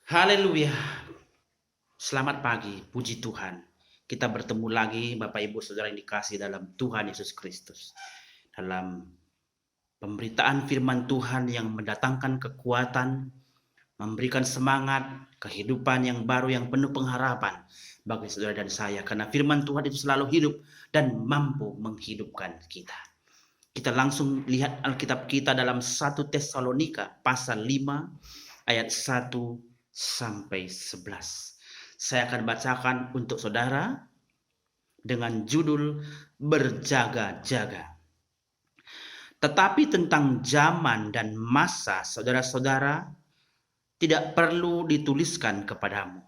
Haleluya. Selamat pagi, puji Tuhan. Kita bertemu lagi Bapak Ibu Saudara yang dikasihi dalam Tuhan Yesus Kristus. Dalam pemberitaan firman Tuhan yang mendatangkan kekuatan, memberikan semangat, kehidupan yang baru yang penuh pengharapan bagi saudara dan saya. Karena firman Tuhan itu selalu hidup dan mampu menghidupkan kita. Kita langsung lihat Alkitab kita dalam 1 Tesalonika pasal 5 ayat 1 sampai 11. Saya akan bacakan untuk saudara dengan judul berjaga-jaga. Tetapi tentang zaman dan masa saudara-saudara tidak perlu dituliskan kepadamu.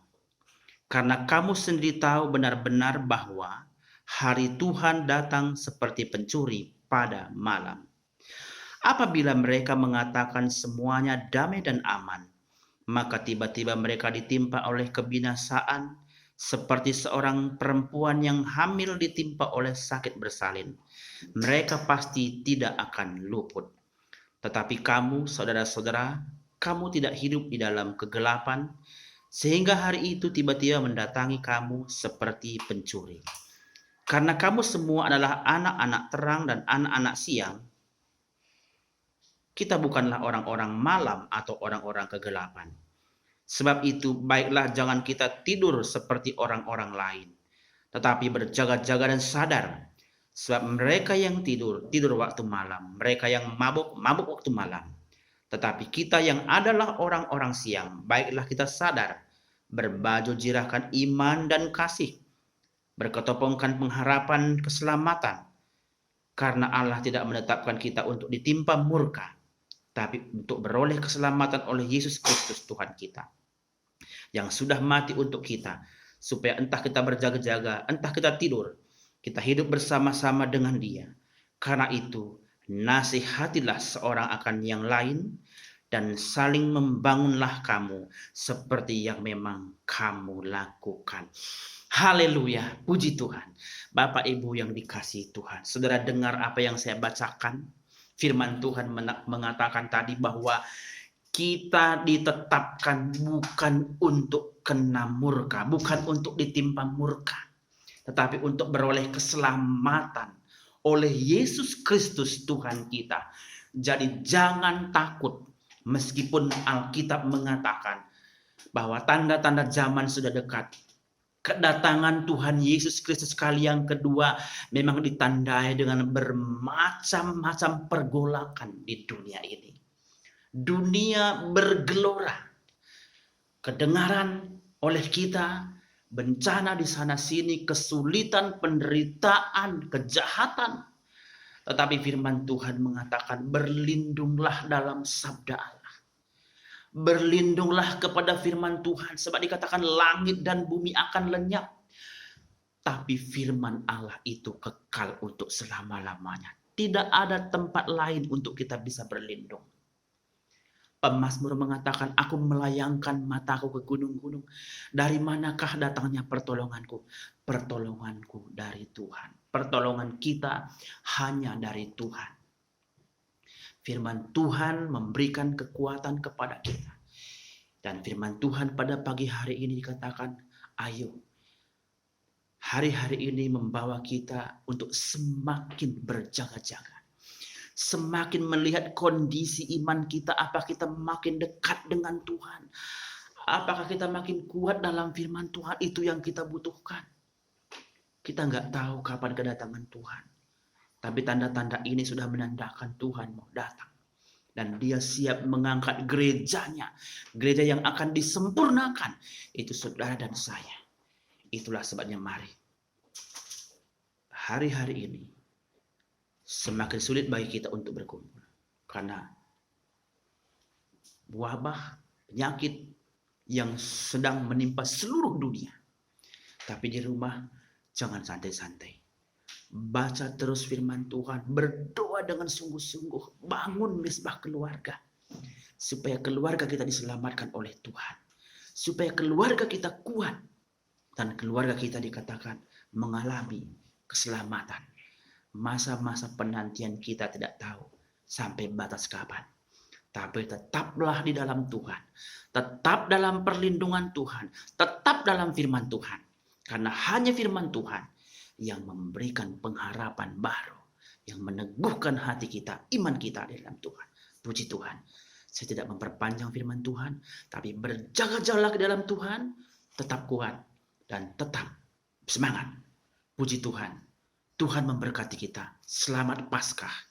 Karena kamu sendiri tahu benar-benar bahwa hari Tuhan datang seperti pencuri pada malam. Apabila mereka mengatakan semuanya damai dan aman, maka tiba-tiba mereka ditimpa oleh kebinasaan seperti seorang perempuan yang hamil ditimpa oleh sakit bersalin. Mereka pasti tidak akan luput. Tetapi kamu, saudara-saudara, kamu tidak hidup di dalam kegelapan, sehingga hari itu tiba-tiba mendatangi kamu seperti pencuri. Karena kamu semua adalah anak-anak terang dan anak-anak siang, kita bukanlah orang-orang malam atau orang-orang kegelapan. Sebab itu, baiklah jangan kita tidur seperti orang-orang lain, tetapi berjaga-jaga dan sadar. Sebab mereka yang tidur, tidur waktu malam. Mereka yang mabuk, mabuk waktu malam. Tetapi kita yang adalah orang-orang siang, baiklah kita sadar, berbaju jirakan iman dan kasih, berketopongkan pengharapan keselamatan, karena Allah tidak menetapkan kita untuk ditimpa murka, tapi untuk beroleh keselamatan oleh Yesus Kristus Tuhan kita, yang sudah mati untuk kita, supaya entah kita berjaga-jaga, entah kita tidur, kita hidup bersama-sama dengan Dia. Karena itu, nasihatilah seorang akan yang lain, dan saling membangunlah kamu seperti yang memang kamu lakukan. Haleluya, puji Tuhan. Bapak Ibu yang dikasihi Tuhan, saudara dengar apa yang saya bacakan? Firman Tuhan mengatakan tadi bahwa kita ditetapkan bukan untuk kena murka, bukan untuk ditimpa murka, tetapi untuk beroleh keselamatan oleh Yesus Kristus Tuhan kita. Jadi jangan takut, meskipun Alkitab mengatakan bahwa tanda-tanda zaman sudah dekat. Kedatangan Tuhan Yesus Kristus kali yang kedua memang ditandai dengan bermacam-macam pergolakan di dunia ini. Dunia bergelora, kedengaran oleh kita, bencana di sana sini, kesulitan, penderitaan, kejahatan. Tetapi firman Tuhan mengatakan berlindunglah dalam sabda Allah. Berlindunglah kepada firman Tuhan, sebab dikatakan langit dan bumi akan lenyap, tapi firman Allah itu kekal untuk selama-lamanya. Tidak ada tempat lain untuk kita bisa berlindung. Pemazmur mengatakan, aku melayangkan mataku ke gunung-gunung. Dari manakah datangnya pertolonganku? Pertolonganku dari Tuhan. Pertolongan kita hanya dari Tuhan. Firman Tuhan memberikan kekuatan kepada kita. Dan firman Tuhan pada pagi hari ini dikatakan, ayo. Hari-hari ini membawa kita untuk semakin berjaga-jaga. Semakin melihat kondisi iman kita, apa kita makin dekat dengan Tuhan, apakah kita makin kuat dalam firman Tuhan. Itu yang kita butuhkan. Kita nggak tahu kapan kedatangan Tuhan, tapi tanda-tanda ini sudah menandakan Tuhan mau datang, dan Dia siap mengangkat gerejanya, gereja yang akan disempurnakan. Itu saudara dan saya. Itulah sebabnya mari, hari-hari ini semakin sulit bagi kita untuk berkumpul. Karena wabah, penyakit yang sedang menimpa seluruh dunia. Tapi di rumah jangan santai-santai. Baca terus firman Tuhan. Berdoa dengan sungguh-sungguh. Bangun misbah keluarga. Supaya keluarga kita diselamatkan oleh Tuhan. Supaya keluarga kita kuat. Dan keluarga kita dikatakan mengalami keselamatan. Masa-masa penantian kita tidak tahu sampai batas kapan. tapi tetaplah di dalam Tuhan. Tetap dalam perlindungan Tuhan. Tetap dalam firman Tuhan. Karena hanya firman Tuhan yang memberikan pengharapan baru. Yang meneguhkan hati kita, iman kita di dalam Tuhan. Puji Tuhan. Saya tidak memperpanjang firman Tuhan. Tapi berjaga-jaga di dalam Tuhan. Tetap kuat. Dan tetap semangat. Puji Tuhan. Tuhan memberkati kita. Selamat Paskah.